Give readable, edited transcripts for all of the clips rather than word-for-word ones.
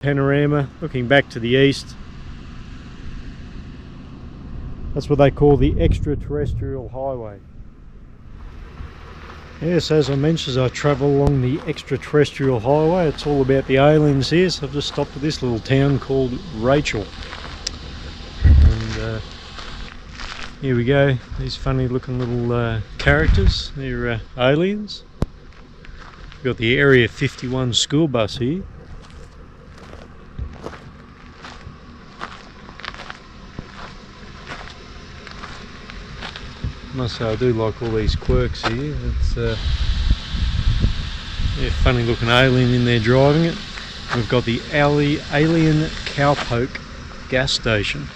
panorama looking back to the east. That's what they call the Extraterrestrial Highway. Yes, as I mentioned, I travel along the Extraterrestrial Highway. It's all about the aliens here, so I've just stopped at this little town called Rachel. And here we go, these funny looking little characters, they're aliens. We've got the Area 51 school bus here. I must say I do like all these quirks here. It's yeah, funny looking alien in there driving it. We've got the alien cowpoke gas station.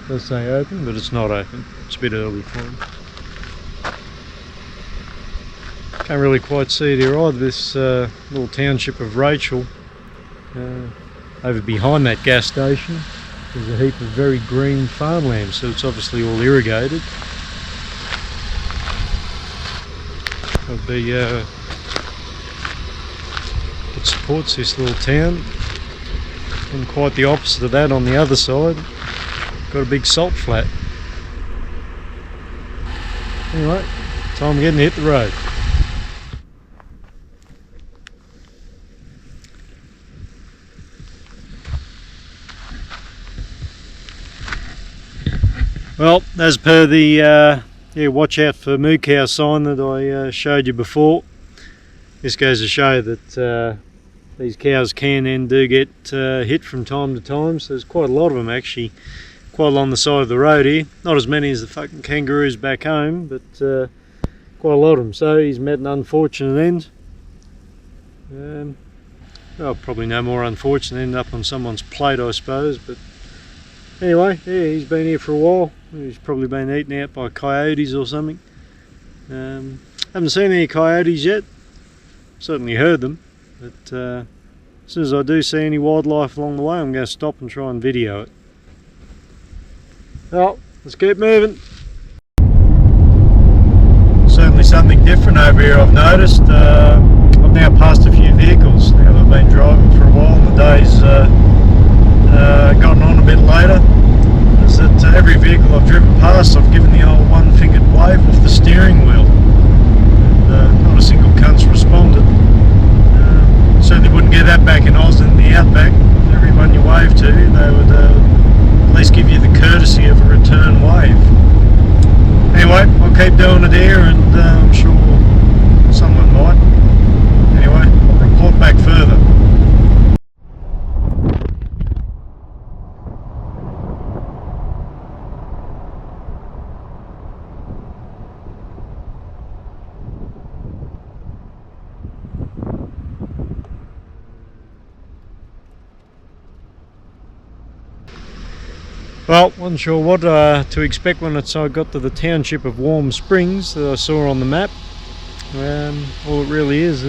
It does say open, but it's not open. It's a bit early for them. Can't really quite see it here either, this little township of Rachel. Over behind that gas station there's a heap of very green farmland, so it's obviously all irrigated. It'll be it supports this little town, and quite the opposite of that on the other side. Got a big salt flat. Anyway, time getting to hit the road. Well, as per the yeah, watch out for moo cow sign that I showed you before, this goes to show that these cows can and do get hit from time to time. So there's quite a lot of them actually, quite along the side of the road here. Not as many as the fucking kangaroos back home, but quite a lot of them. So he's met an unfortunate end. Well, probably no more unfortunate, end up on someone's plate, I suppose. But anyway, yeah, he's been here for a while. He's probably been eaten out by coyotes or something. Haven't seen any coyotes yet. Certainly heard them. But as soon as I do see any wildlife along the way, I'm going to stop and try and video it. Well, let's keep moving. Certainly something different over here, I've noticed. I've now passed a few vehicles now that I've been driving for a while, and the day's gotten on a bit later. Is that every vehicle I've driven past, I've given the old one-fingered wave off the steering wheel, and not a single cunt's responded. Certainly wouldn't get that back in Oz in the outback. Everyone you wave to, they would at least give you the courtesy of a return wave. Anyway, I'll keep doing it here, and I'm sure someone might. Anyway, I'll report back further. Well, wasn't sure what to expect when I got to the township of Warm Springs that I saw on the map. All it really is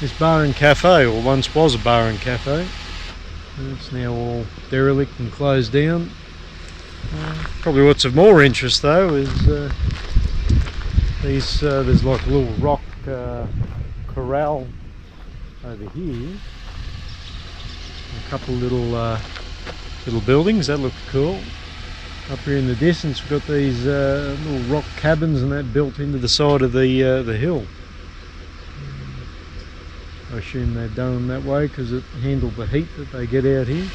this bar and cafe, or once was a bar and cafe. It's now all derelict and closed down. Probably what's of more interest though is there's like a little rock corral over here. A couple little buildings that look cool. Up here in the distance we've got these little rock cabins and that built into the side of the hill. I assume they've done them that way because it handled the heat that they get out here.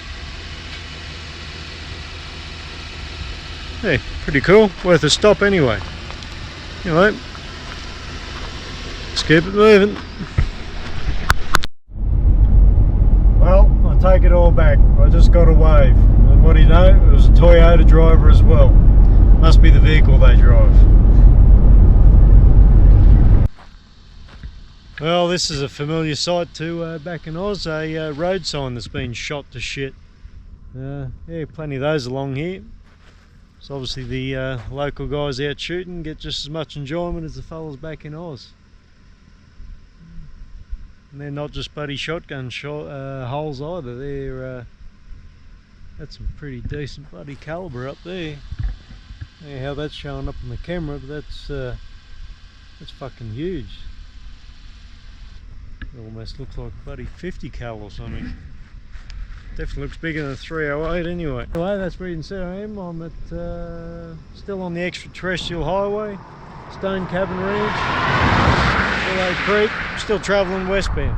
Yeah, pretty cool, worth a stop anyway. Anyway, let's keep it moving. Well, I take it all back. I just got a wave. And what do you know? It was a Toyota driver as well. Must be the vehicle they drive. Well, this is a familiar sight too back in Oz, a road sign that's been shot to shit. Yeah, plenty of those along here. So obviously the local guys out shooting get just as much enjoyment as the fellas back in Oz. And they're not just bloody shotgun holes either. They're that's some pretty decent bloody calibre up there. Yeah, how that's showing up on the camera, but that's fucking huge. It almost looks like bloody 50 cal or something. Definitely looks bigger than a 308 anyway. Anyway, that's where you can see I am. I'm at still on the Extraterrestrial Highway, Stone Cabin Ranch, Willow Creek. Still travelling westbound.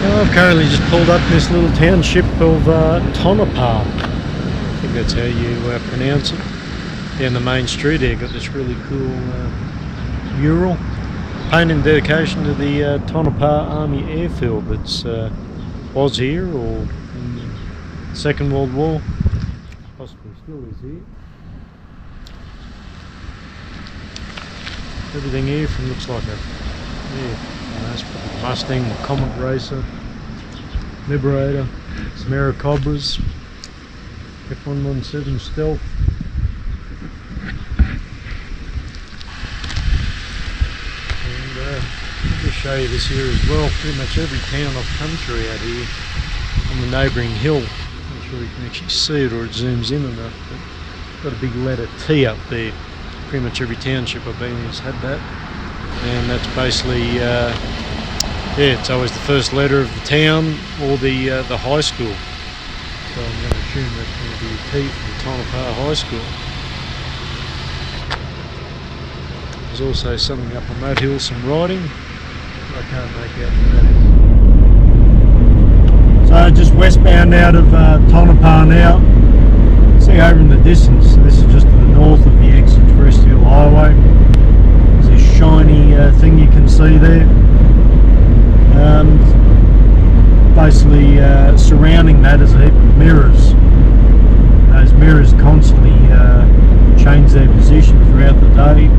I've currently just pulled up this little township of Tonopah. I think that's how you pronounce it. Down the main street there, got this really cool mural. Painted in dedication to the Tonopah Army Airfield that was here, or in the Second World War. Possibly still is here. Everything here from looks like a that's probably Mustang, the Comet Racer, Liberator, some Aerocobras, F117 Stealth. And I'll just show you this here as well. Pretty much every town I've come through out here on the neighbouring hill. Not sure you can actually see it or it zooms in enough, but got a big letter T up there. Pretty much every township I've been in has had that. And that's basically it's always the first letter of the town or the high school. So I'm going to assume that's going to be a T from Tonopah High School. There's also something up on that hill, some writing. I can't make out what that is. So just westbound out of Tonopah now. See over in the distance, so this is just to the north of the Extraterrestrial Highway. There's this shiny thing you can see there. Basically surrounding that is a heap of mirrors. Those mirrors constantly change their position throughout the day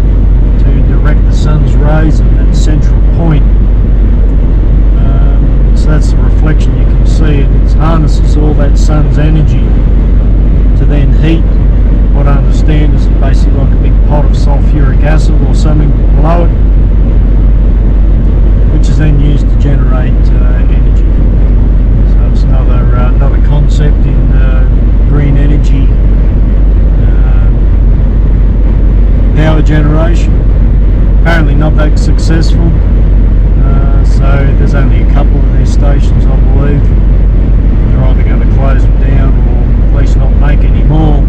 to direct the sun's rays at that central point. So that's the reflection you can see, and it harnesses all that sun's energy to then heat what I understand is basically like a big pot of sulfuric acid or something below it, which is then used to generate energy. So it's another concept in green energy power generation. Apparently not that successful, so there's only a couple of these stations, I believe. They're either going to close them down or at least not make any more.